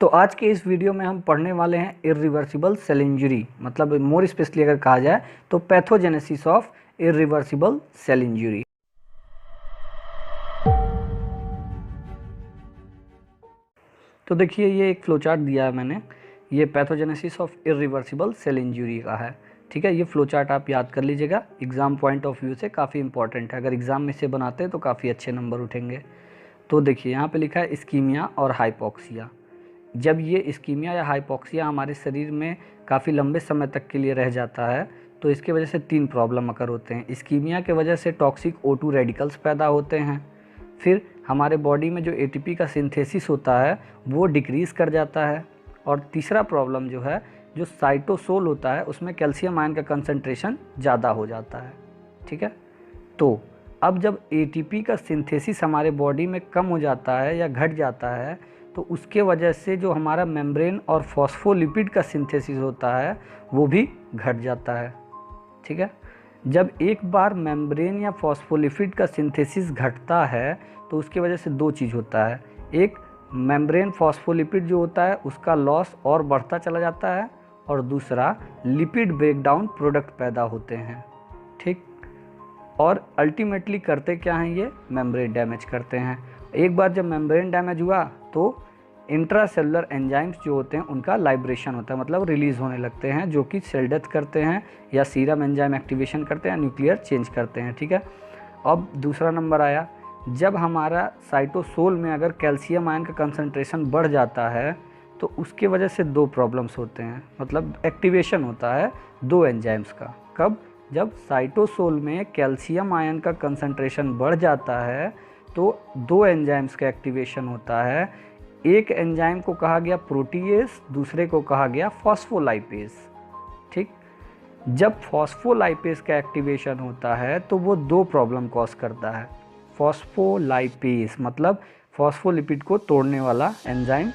तो आज के इस वीडियो में हम पढ़ने वाले हैं इरिवर्सिबल सेल इंजरी, मतलब मोर स्पेशली अगर कहा जाए तो pathogenesis of irreversible cell injury. तो देखिए ये एक फ्लोचार्ट दिया है मैंने, ये pathogenesis of irreversible cell injury का है। ठीक है, ये फ्लोचार्ट आप याद कर लीजिएगा, एग्जाम पॉइंट ऑफ व्यू से काफ़ी इंपॉर्टेंट है। अगर एग्जाम में से बनाते हैं तो काफ़ी अच्छे नंबर उठेंगे। तो देखिए यहाँ पे लिखा है इस्कीमिया और हाइपोक्सिया। जब ये इस्कीमिया या हाइपोक्सिया हमारे शरीर में काफ़ी लंबे समय तक के लिए रह जाता है तो इसके वजह से 3 प्रॉब्लम अकर होते हैं। इस्कीमिया के वजह से टॉक्सिक O2 रेडिकल्स पैदा होते हैं, फिर हमारे बॉडी में जो ATP का सिंथेसिस होता है वो डिक्रीज़ कर जाता है, और तीसरा प्रॉब्लम जो है, जो साइटोसोल होता है उसमें कैल्शियम आयन का कंसंट्रेशन ज़्यादा हो जाता है। ठीक है, तो अब जब ATP का सिंथेसिस हमारे बॉडी में कम हो जाता है या घट जाता है तो उसके वजह से जो हमारा मेम्ब्रेन और फॉस्फोलिपिड का सिंथेसिस होता है वो भी घट जाता है। ठीक है, जब एक बार मेम्ब्रेन या फॉस्फोलिपिड का सिंथेसिस घटता है तो उसके वजह से 2 चीज़ होता है। एक, मेम्ब्रेन फॉस्फोलिपिड जो होता है उसका लॉस और बढ़ता चला जाता है, और दूसरा लिपिड ब्रेकडाउन प्रोडक्ट पैदा होते हैं। ठीक, और अल्टीमेटली करते क्या हैं, ये मेम्ब्रेन डैमेज करते हैं। एक बार जब मेम्ब्रेन डैमेज हुआ तो इंट्रासेलुलर एंजाइम्स जो होते हैं उनका लाइब्रेशन होता है, मतलब रिलीज़ होने लगते हैं, जो कि सेल डेथ करते हैं या सीरम एंजाइम एक्टिवेशन करते हैं, न्यूक्लियर चेंज करते हैं। ठीक है, अब दूसरा नंबर आया, जब हमारा साइटोसोल में अगर कैल्शियम आयन का कंसंट्रेशन बढ़ जाता है तो उसके वजह से 2 प्रॉब्लम्स होते हैं, मतलब एक्टिवेशन होता है 2 एंजाइम्स का। कब? जब साइटोसोल में कैल्शियम आयन का कंसंट्रेशन बढ़ जाता है तो 2 एंजाइम्स का एक्टिवेशन होता है। एक एंजाइम को कहा गया प्रोटीएस, दूसरे को कहा गया फॉस्फोलाइपेज। ठीक, जब फॉस्फोलाइपेज का एक्टिवेशन होता है तो वो 2 प्रॉब्लम कॉज करता है। फॉस्फोलाइपेज मतलब फॉस्फोलिपिड को तोड़ने वाला एंजाइम।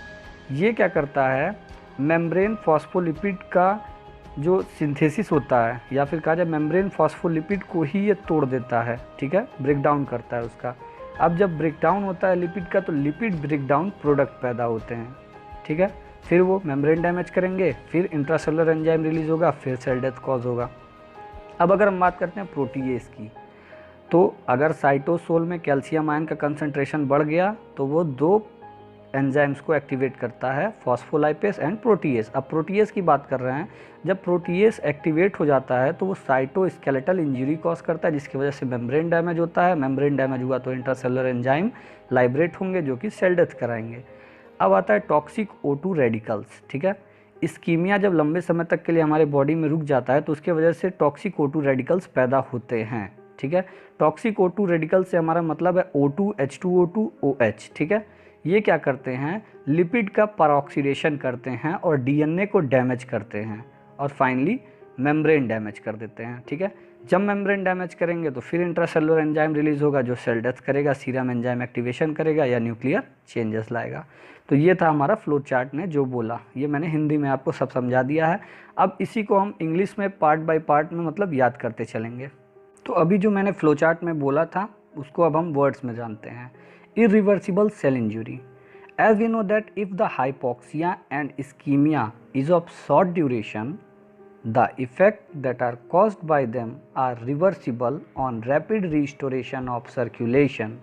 ये क्या करता है, मेम्ब्रेन फॉस्फोलिपिड का जो सिंथेसिस होता है, या फिर कहा जाए मेम्ब्रेन फॉस्फोलिपिड को ही ये तोड़ देता है। ठीक है, ब्रेक डाउन करता है उसका। अब जब ब्रेक डाउन होता है लिपिड का तो लिपिड ब्रेक डाउन प्रोडक्ट पैदा होते हैं। ठीक है, फिर वो मेम्ब्रेन डैमेज करेंगे, फिर इंट्रासेलुलर एंजाइम रिलीज होगा, फिर सेल डेथ कॉज होगा। अब अगर हम बात करते हैं प्रोटीएस की, तो अगर साइटोसोल में कैल्शियम आयन का कंसंट्रेशन बढ़ गया तो वो 2 एंजाइम्स को एक्टिवेट करता है, फॉस्फोलाइपेज एंड प्रोटीएस। अब प्रोटीएस की बात कर रहे हैं, जब प्रोटीएस एक्टिवेट हो जाता है तो वो साइटोस्केलेटल इंजरी कॉज करता है, जिसकी वजह से मेम्ब्रेन डैमेज होता है। मेम्ब्रेन डैमेज हुआ तो इंट्रासेलुलर एंजाइम लाइब्रेट होंगे जो कि सेल डेथ कराएंगे। अब आता है टॉक्सिक O2 रेडिकल्स। ठीक है, इस्कीमिया जब लंबे समय तक के लिए हमारे बॉडी में रुक जाता है तो उसके वजह से टॉक्सिक O2 रेडिकल्स पैदा होते हैं। ठीक है, टॉक्सिक O2 रेडिकल से हमारा मतलब है O2 H2O2 OH। ठीक है, ये क्या करते हैं, लिपिड का परऑक्सीडेशन करते हैं और DNA को डैमेज करते हैं, और फाइनली मेम्ब्रेन डैमेज कर देते हैं। ठीक है, जब मेम्ब्रेन डैमेज करेंगे तो फिर इंट्रासेलुलर एंजाइम रिलीज होगा जो सेल डेथ करेगा, सीरम एंजाइम एक्टिवेशन करेगा या न्यूक्लियर चेंजेस लाएगा। तो ये था हमारा फ्लो चार्ट ने जो बोला, ये मैंने हिंदी में आपको सब समझा दिया है। अब इसी को हम इंग्लिश में पार्ट बाय पार्ट में मतलब याद करते चलेंगे। तो अभी जो मैंने फ्लो चार्ट में बोला था उसको अब हम वर्ड्स में जानते हैं। Irreversible cell injury. As we know that if the hypoxia and ischemia is of short duration, the effects that are caused by them are reversible on rapid restoration of circulation.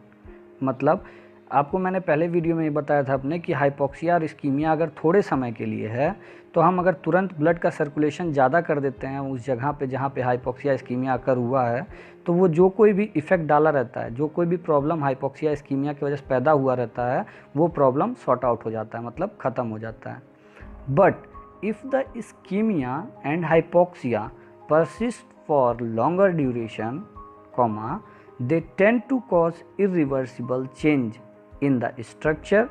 मतलब आपको मैंने पहले video में ये बताया था अपने कि हाइपोक्सिया और इस्कीमिया अगर थोड़े समय के लिए है तो हम अगर तुरंत ब्लड का सर्कुलेशन ज़्यादा कर देते हैं उस जगह पे जहाँ पे हाइपोक्सिया इस्कीमिया अकर हुआ है, तो वो जो कोई भी इफ़ेक्ट डाला रहता है, जो कोई भी प्रॉब्लम हाइपोक्सिया इस्कीमिया की वजह से पैदा हुआ रहता है, वो प्रॉब्लम सॉर्ट आउट हो जाता है, मतलब ख़त्म हो जाता है। But if the ischemia and hypoxia persist for longer duration, they tend to cause irreversible change in the structure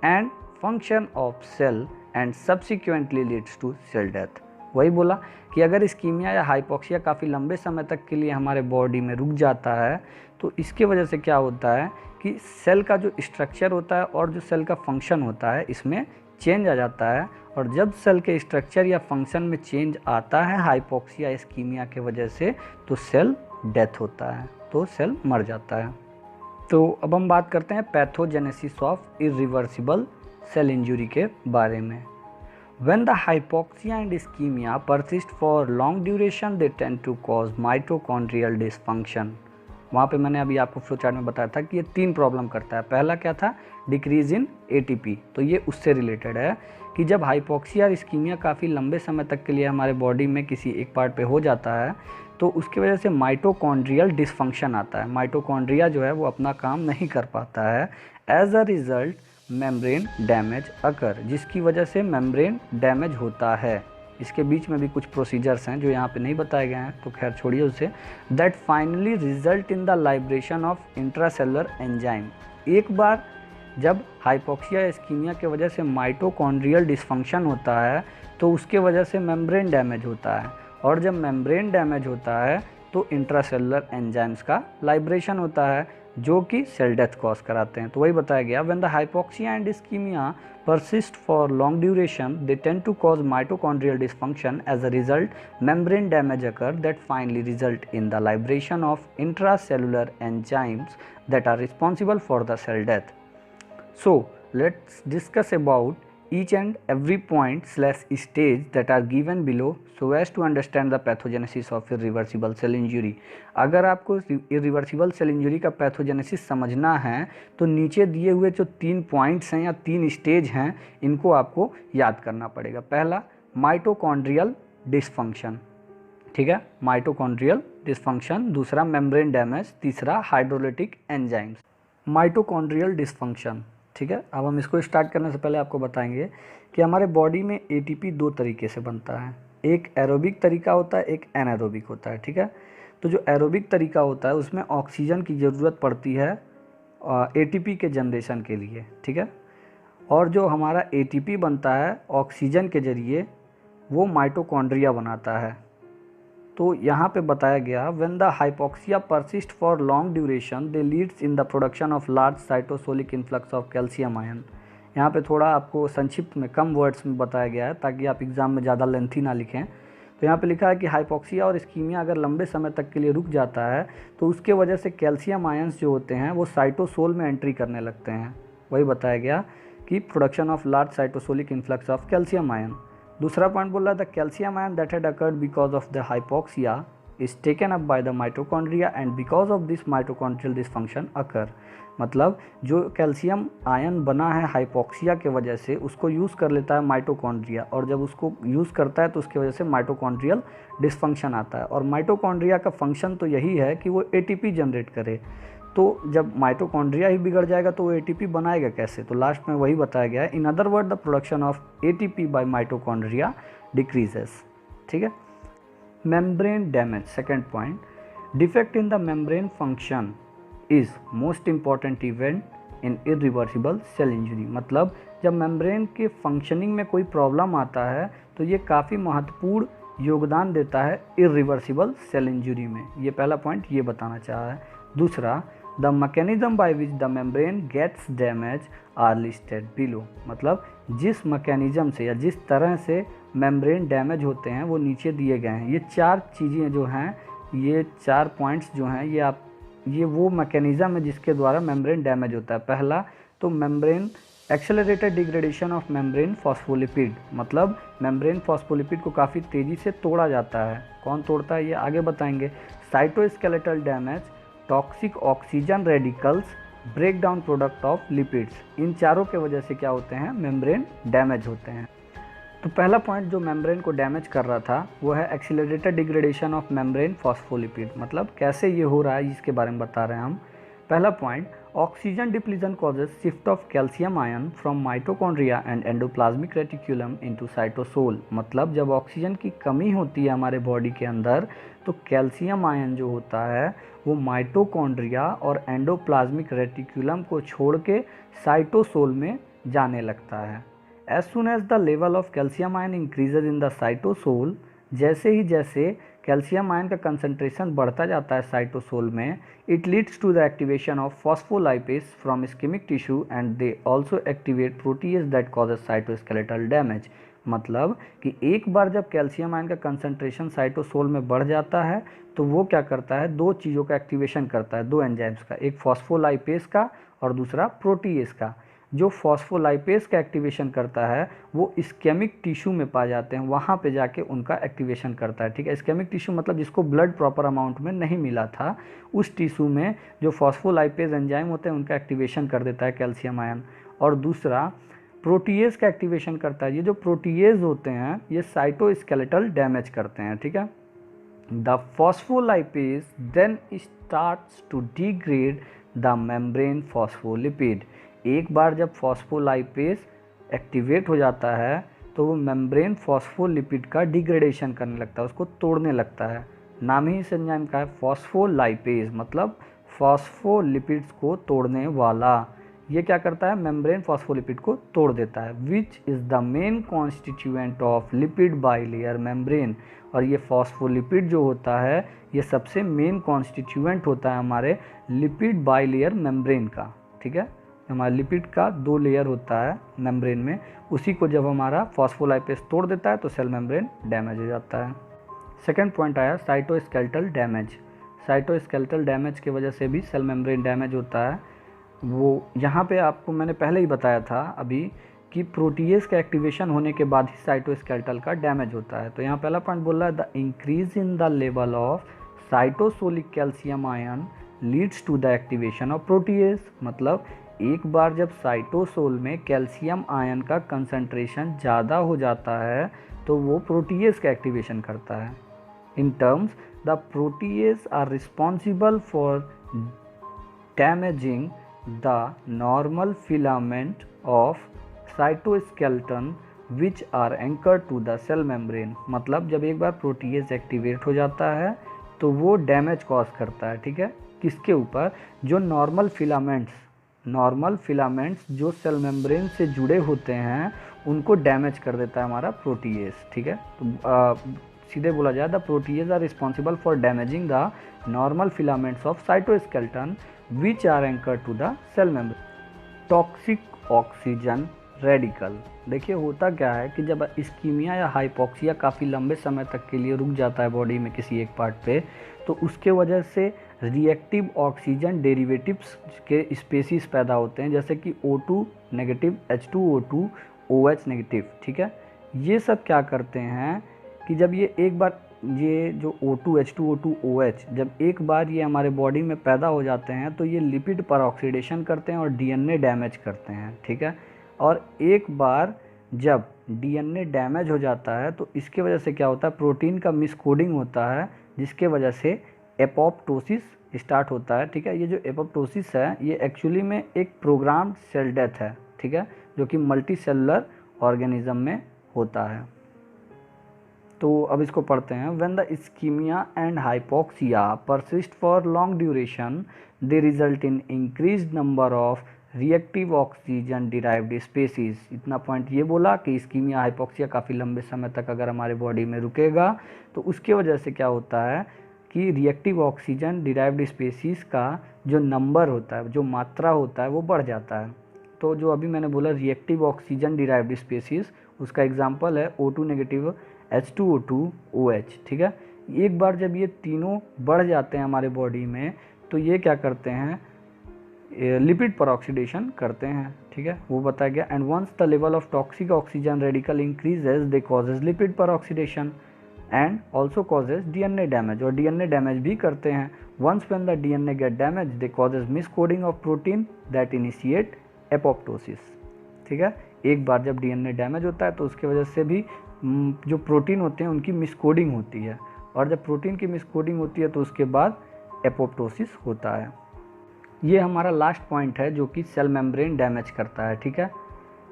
and function of cell and subsequently leads to cell death. वही बोला कि अगर इस्कीमिया या हाइपोक्सिया काफ़ी लंबे समय तक के लिए हमारे बॉडी में रुक जाता है तो इसके वजह से क्या होता है कि सेल का जो स्ट्रक्चर होता है और जो सेल का फंक्शन होता है इसमें चेंज आ जाता है, और जब सेल के स्ट्रक्चर या फंक्शन में चेंज आता है हाइपोक्सिया इस्कीमिया के वजह से तो सेल डेथ होता है, तो सेल मर जाता है। तो अब हम बात करते हैं pathogenesis of irreversible cell injury के बारे में। When the hypoxia and ischemia persist for long duration, they tend to cause mitochondrial dysfunction. वहाँ पे मैंने अभी आपको फ्लो चार्ट में बताया था कि ये 3 प्रॉब्लम करता है। पहला क्या था, डिक्रीज इन एटीपी, तो ये उससे रिलेटेड है कि जब हाइपोक्सिया और इस्कीमिया काफ़ी लंबे समय तक के लिए हमारे बॉडी में किसी एक पार्ट पे हो जाता है तो उसकी वजह से माइटोकॉन्ड्रियल डिसफंक्शन आता है। माइटोकॉन्ड्रिया जो है वो अपना काम नहीं कर पाता है। As a result membrane damage occur, जिसकी वजह से मेम्ब्रेन डैमेज होता है। इसके बीच में भी कुछ प्रोसीजर्स हैं जो यहाँ पे नहीं बताए गए हैं, तो खैर छोड़िए उसे। That finally result in the liberation of intracellular enzyme. एक बार जब हाइपोक्सिया इस्कीमिया के वजह से माइटोकॉन्ड्रियल डिसफंक्शन होता है तो उसके वजह से मेम्ब्रेन डैमेज होता है, और जब मेम्ब्रेन डैमेज होता है तो इंट्रासेलुलर एंजाइम्स का लाइब्रेशन होता है जो कि सेल डेथ कॉज कराते हैं। तो वही बताया गया, when the hypoxia and ischemia persist for long duration, they tend to cause mitochondrial dysfunction. As a result, membrane damage occur that finally result in the liberation of intracellular enzymes that are responsible for the cell death. So let's discuss about each and every point / stage that are given below so as to understand the pathogenesis of irreversible cell injury. अगर आपको irreversible cell injury का pathogenesis समझना है तो नीचे दिए हुए जो 3 पॉइंट्स हैं या 3 स्टेज हैं इनको आपको याद करना पड़ेगा। पहला माइटोकॉन्ड्रियल डिसफंक्शन, ठीक है, माइटोकॉन्ड्रियल डिसफंक्शन। दूसरा मेम्ब्रेन डैमेज। तीसरा हाइड्रोलिटिक एंजाइम्स। माइटोकॉन्ड्रियल डिसफंक्शन, ठीक है। अब हम इसको स्टार्ट करने से पहले आपको बताएंगे कि हमारे बॉडी में एटीपी 2 तरीके से बनता है। एक एरोबिक तरीका होता है, एक एनारोबिक होता है, ठीक है। तो जो एरोबिक तरीका होता है उसमें ऑक्सीजन की ज़रूरत पड़ती है एटीपी के जनरेशन के लिए, ठीक है। और जो हमारा एटीपी बनता है ऑक्सीजन के ज़रिए वो माइटोकॉन्ड्रिया बनाता है। तो यहाँ पे बताया गया, when the hypoxia persist for long duration they leads in the production of large cytosolic influx of calcium ion. यहाँ पे थोड़ा आपको संक्षिप्त में कम वर्ड्स में बताया गया है ताकि आप एग्ज़ाम में ज़्यादा लेंथी ना लिखें। तो यहाँ पे लिखा है कि हाइपोक्सिया और इस्कीमिया अगर लंबे समय तक के लिए रुक जाता है तो उसके वजह से कैल्शियम आयन्स जो होते हैं वो साइटोसोल में एंट्री करने लगते हैं। वही बताया गया कि production of large cytosolic influx of calcium ion. दूसरा पॉइंट बोल रहा था calcium ion that had occurred because of the hypoxia is taken up by the mitochondria and because of this mitochondrial dysfunction occur. मतलब जो calcium ion बना है hypoxia के वजह से उसको यूज़ कर लेता है माइटोकॉन्ड्रिया, और जब उसको यूज़ करता है तो उसकी वजह से माइटोकॉन्ड्रियल डिसफंक्शन आता है। और माइटोकॉन्ड्रिया का फंक्शन तो यही है कि वो एटीपी जनरेट करे। तो जब माइटोकॉन्ड्रिया ही बिगड़ जाएगा तो वो एटीपी बनाएगा कैसे? तो लास्ट में वही बताया गया है, in other word the production of ATP by mitochondria decreases, ठीक है। Membrane damage, second point, defect in the membrane function is most important event in irreversible cell injury. मतलब जब मेम्ब्रेन के फंक्शनिंग में कोई प्रॉब्लम आता है तो ये काफ़ी महत्वपूर्ण योगदान देता है इरिवर्सिबल सेल इंजरी में। ये पहला पॉइंट ये बताना चाहा है। दूसरा, the mechanism by which the membrane gets damage are listed below. मतलब जिस मैकेनिज्म से या जिस तरह से मेम्ब्रेन डैमेज होते हैं वो नीचे दिए गए हैं। ये 4 चीज़ें जो हैं, ये 4 पॉइंट्स जो हैं, ये वो मैकेनिज्म है जिसके द्वारा मेम्ब्रेन डैमेज होता है। पहला तो membrane accelerated degradation of membrane phospholipid. मतलब मेम्ब्रेन फॉस्फोलिपिड को काफ़ी तेज़ी से तोड़ा जाता है। कौन तोड़ता है ये आगे बताएंगे। Cytoskeletal damage, toxic oxygen radicals, break down product of lipids. इन चारों के वजह से क्या होते हैं, मेम्ब्रेन डैमेज होते हैं। तो पहला पॉइंट जो मेम्ब्रेन को डैमेज कर रहा था वो है accelerated degradation of membrane phospholipid. मतलब कैसे ये हो रहा है इसके बारे में बता रहे हैं हम। पहला point, oxygen depletion causes shift of calcium ion from mitochondria and endoplasmic reticulum into cytosol. मतलब जब ऑक्सीजन की कमी होती है हमारे बॉडी के अंदर तो कैल्शियम आयन जो होता है वो माइटोकॉन्ड्रिया और एंडोप्लाज्मिक रेटिक्यूलम को छोड़ के साइटोसोल में जाने लगता है। As soon as the level of calcium ion increases in the cytosol, जैसे कैल्शियम आयन का कंसंट्रेशन बढ़ता जाता है साइटोसोल में, it leads to the activation of phospholipase from ischemic tissue and they also activate protease that causes cytoskeletal damage. मतलब कि एक बार जब कैल्शियम आयन का कंसंट्रेशन साइटोसोल में बढ़ जाता है तो वो क्या करता है, 2 चीज़ों का एक्टिवेशन करता है, 2 एंजाइम्स का, एक फॉस्फोलाइपेज का और दूसरा प्रोटीएज का। जो फॉस्फोलाइपेज का एक्टिवेशन करता है वो इस्केमिक टिश्यू में पाए जाते हैं, वहाँ पे जाके उनका एक्टिवेशन करता है, ठीक है। इस्केमिक टिश्यू मतलब जिसको ब्लड प्रॉपर अमाउंट में नहीं मिला था, उस टिश्यू में जो फॉस्फोलाइपेज एंजाइम होते हैं उनका एक्टिवेशन कर देता है कैल्शियम आयन। और दूसरा प्रोटीएज का एक्टिवेशन करता है। ये जो प्रोटीएज होते हैं ये साइटोस्केलेटल डैमेज करते हैं, ठीक है। The phospholipase then starts to degrade the membrane phospholipid. एक बार जब फॉस्फोलाइपेज एक्टिवेट हो जाता है तो वो मेम्ब्रेन फॉस्फोलिपिड का डिग्रेडेशन करने लगता है, उसको तोड़ने लगता है। नाम ही इस एंजाइम का है फॉस्फोलाइपेज, मतलब फॉस्फोलिपिड्स को तोड़ने वाला। ये क्या करता है, मेम्ब्रेन फॉस्फोलिपिड को तोड़ देता है। Which is the main constituent of lipid bilayer membrane. और ये फॉस्फोलिपिड जो होता है ये सबसे मेन कॉन्स्टिट्यूएंट होता है हमारे लिपिड बाइलेयर मेम्ब्रेन का, ठीक है। हमारे लिपिड का 2 लेयर होता है मेम्ब्रेन में, उसी को जब हमारा फॉस्फोलाइपेज तोड़ देता है तो सेल मेम्ब्रेन डैमेज हो जाता है। सेकेंड पॉइंट आया साइटोस्केलेटल डैमेज। साइटोस्केलेटल डैमेज की वजह से भी सेल मेम्ब्रेन डैमेज होता है। वो यहाँ पे आपको मैंने पहले ही बताया था अभी कि प्रोटीएज का एक्टिवेशन होने के बाद ही साइटोस्केलेटल का डैमेज होता है। तो यहाँ पहला पॉइंट बोल रहा है the increase in the level of cytosolic calcium ion leads to the activation of protease. मतलब एक बार जब साइटोसोल में कैल्शियम आयन का कंसंट्रेशन ज़्यादा हो जाता है तो वो प्रोटीएज का एक्टिवेशन करता है। In terms the protease are responsible for damaging the normal filament of cytoskeleton which are anchored to the cell membrane। मतलब जब एक बार प्रोटीएज एक्टिवेट हो जाता है तो वो डैमेज कॉज करता है, ठीक है। किसके ऊपर, जो नॉर्मल फिलामेंट्स जो सेल मेम्ब्रेन से जुड़े होते हैं उनको डैमेज कर देता है हमारा प्रोटीएज, ठीक है। तो सीधे बोला जाए the protease are responsible for damaging the normal filaments of cytoskeleton which are anchored to the cell membrane। Toxic oxygen radical. देखिए होता क्या है कि जब इस्कीमिया या हाइपोक्सिया काफ़ी लंबे समय तक के लिए रुक जाता है बॉडी में किसी एक पार्ट पे, तो उसके वजह से रिएक्टिव ऑक्सीजन डेरिवेटिव्स के स्पेसीज पैदा होते हैं, जैसे कि O2 negative, H2O2, OH negative, ठीक है। ये सब क्या करते हैं कि जब ये एक बार ये जो O2, H2O2, OH जब एक बार ये हमारे बॉडी में पैदा हो जाते हैं तो ये लिपिड पर ऑक्सीडेशन करते हैं और डीएनए डैमेज करते हैं, ठीक है। और एक बार जब डीएनए डैमेज हो जाता है तो इसके वजह से क्या होता है, प्रोटीन का मिसकोडिंग होता है, जिसके वजह से एपोप्टोसिस स्टार्ट होता है, ठीक है। ये जो एपोप्टोसिस है ये एक्चुअली में एक प्रोग्राम्ड सेल डेथ है, ठीक है, जो कि मल्टी सेलुलर ऑर्गेनिज्म में होता है। तो अब इसको पढ़ते हैं। When the ischemia and hypoxia persist for long duration they result in increased number of reactive oxygen derived species. इतना पॉइंट ये बोला कि इस्कीमिया हाइपोक्सिया काफ़ी लंबे समय तक अगर हमारे बॉडी में रुकेगा तो उसके वजह से क्या होता है कि रिएक्टिव ऑक्सीजन डिराइव्ड स्पेसीज का जो नंबर होता है, जो मात्रा होता है वो बढ़ जाता है। तो जो अभी मैंने बोला रिएक्टिव ऑक्सीजन डिराइव्ड स्पेसीज, उसका एग्जाम्पल है O2 नेगेटिव, H2O2, OH, ठीक है। एक बार जब ये तीनों बढ़ जाते हैं हमारे बॉडी में तो ये क्या करते हैं, लिपिड पर ऑक्सीडेशन करते हैं, ठीक है, वो बताया गया। And once the level of toxic oxygen radical increases they causes lipid peroxidation and also causes DNA damage, और डीएनए डैमेज भी करते हैं। Once when the DNA get damage they causes miscoding of protein that initiate apoptosis, ठीक है। एक बार जब DNA damage होता है तो उसकी वजह से भी जो प्रोटीन होते हैं उनकी मिसकोडिंग होती है, और जब प्रोटीन की मिसकोडिंग होती है तो उसके बाद एपोप्टोसिस होता है। ये हमारा लास्ट पॉइंट है जो कि सेल मेम्ब्रेन डैमेज करता है, ठीक है।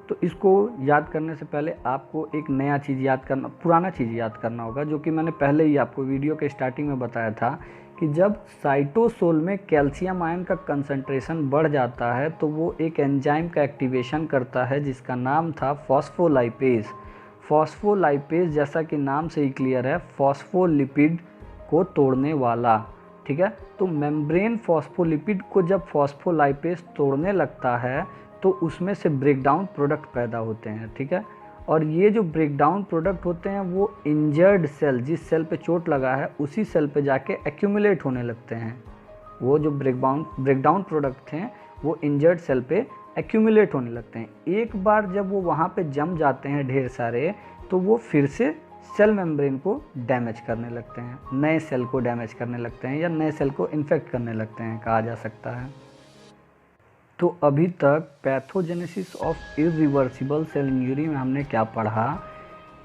तो इसको याद करने से पहले आपको एक नया चीज़ याद करना, पुराना चीज़ याद करना होगा, जो कि मैंने पहले ही आपको वीडियो के स्टार्टिंग में बताया था कि जब साइटोसोल में कैल्शियम आयन का कंसंट्रेशन बढ़ जाता है तो वो एक एंजाइम का एक्टिवेशन करता है जिसका नाम था फॉस्फोलाइपेज। फॉस्फोलाइपेज जैसा कि नाम से ही क्लियर है, फॉस्फोलिपिड को तोड़ने वाला, ठीक है। तो मेम्ब्रेन फॉस्फोलिपिड को जब फॉस्फोलाइपेज तोड़ने लगता है तो उसमें से ब्रेकडाउन प्रोडक्ट पैदा होते हैं, ठीक है। और ये जो ब्रेकडाउन प्रोडक्ट होते हैं वो इंजर्ड सेल, जिस सेल पे चोट लगा है उसी सेल पे जाके एक्यूमुलेट होने लगते हैं। वो जो ब्रेकडाउन प्रोडक्ट थे वो इंजर्ड सेल पे एक्यूमुलेट होने लगते हैं। एक बार जब वो वहाँ पे जम जाते हैं ढेर सारे, तो वो फिर से सेल मेम्ब्रेन को डैमेज करने लगते हैं, नए सेल को डैमेज करने लगते हैं या नए सेल को इन्फेक्ट करने लगते हैं, कहा जा सकता है। तो अभी तक pathogenesis of irreversible cell injury में हमने क्या पढ़ा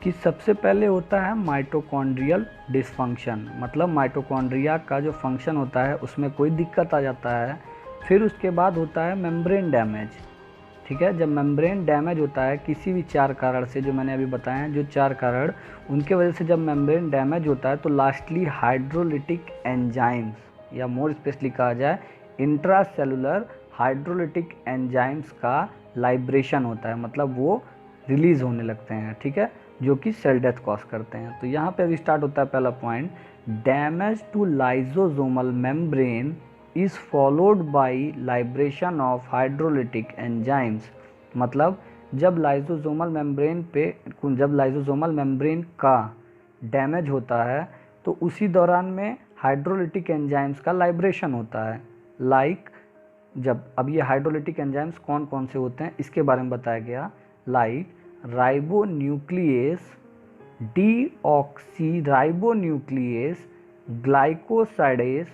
कि सबसे पहले होता है माइटोकॉन्ड्रियल डिसफंक्शन, मतलब माइटोकॉन्ड्रिया का जो फंक्शन होता है उसमें कोई दिक्कत आ जाता है। फिर उसके बाद होता है मेम्ब्रेन डैमेज, ठीक है। जब मेम्ब्रेन डैमेज होता है किसी भी 4 कारण से, जो मैंने अभी बताया हैं, जो 4 कारण, उनके वजह से जब मेम्ब्रेन डैमेज होता है तो लास्टली हाइड्रोलिटिक एंजाइम्स या मोर स्पेशली कहा जाए इंट्रासेलुलर हाइड्रोलिटिक एंजाइम्स का लाइब्रेशन होता है, मतलब वो रिलीज़ होने लगते हैं, ठीक है, जो कि सेल डेथ कॉज करते हैं। तो यहाँ पे अभी स्टार्ट होता है पहला point, damage to lysosomal membrane is followed by liberation of hydrolytic enzymes. मतलब जब लाइसोसोमल मेम्ब्रेन का डैमेज होता है तो उसी दौरान में हाइड्रोलिटिक एंजाइम्स का लाइब्रेशन होता है। जब अब ये हाइड्रोलिटिक एंजाइम्स कौन कौन से होते हैं इसके बारे में बताया गया, राइबोन्यूक्लियेस, डीऑक्सीराइबोन्यूक्लियेस, ग्लाइकोसाइडेस,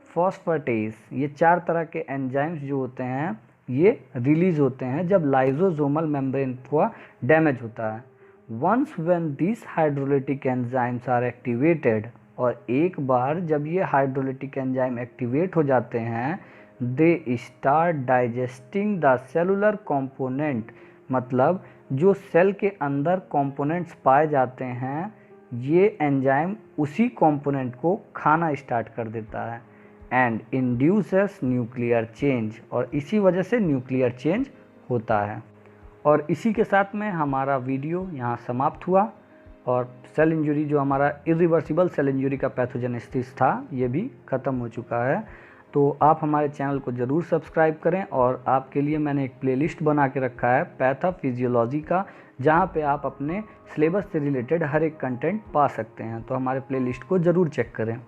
फॉस्फेटेस, ये 4 तरह के एंजाइम्स जो होते हैं ये रिलीज होते हैं जब लाइसोसोमल मेम्ब्रेन का डैमेज होता है। Once when this hydrolytic enzymes are activated, और एक बार जब ये हाइड्रोलिटिक एंजाइम एक्टिवेट हो जाते हैं, they start digesting the cellular component, मतलब जो सेल के अंदर कंपोनेंट्स पाए जाते हैं ये एंजाइम उसी कंपोनेंट को खाना स्टार्ट कर देता है, एंड इंड्यूसेस न्यूक्लियर चेंज, और इसी वजह से न्यूक्लियर चेंज होता है। और इसी के साथ में हमारा वीडियो यहाँ समाप्त हुआ, और सेल इंजरी जो हमारा इरिवर्सिबल सेल इंजरी का पैथोजेनेसिस था ये भी ख़त्म हो चुका है। तो आप हमारे चैनल को ज़रूर सब्सक्राइब करें, और आपके लिए मैंने एक प्लेलिस्ट बना के रखा है पैथोफिजियोलॉजी का, जहाँ पे आप अपने सिलेबस से रिलेटेड हर एक कंटेंट पा सकते हैं। तो हमारे प्लेलिस्ट को ज़रूर चेक करें।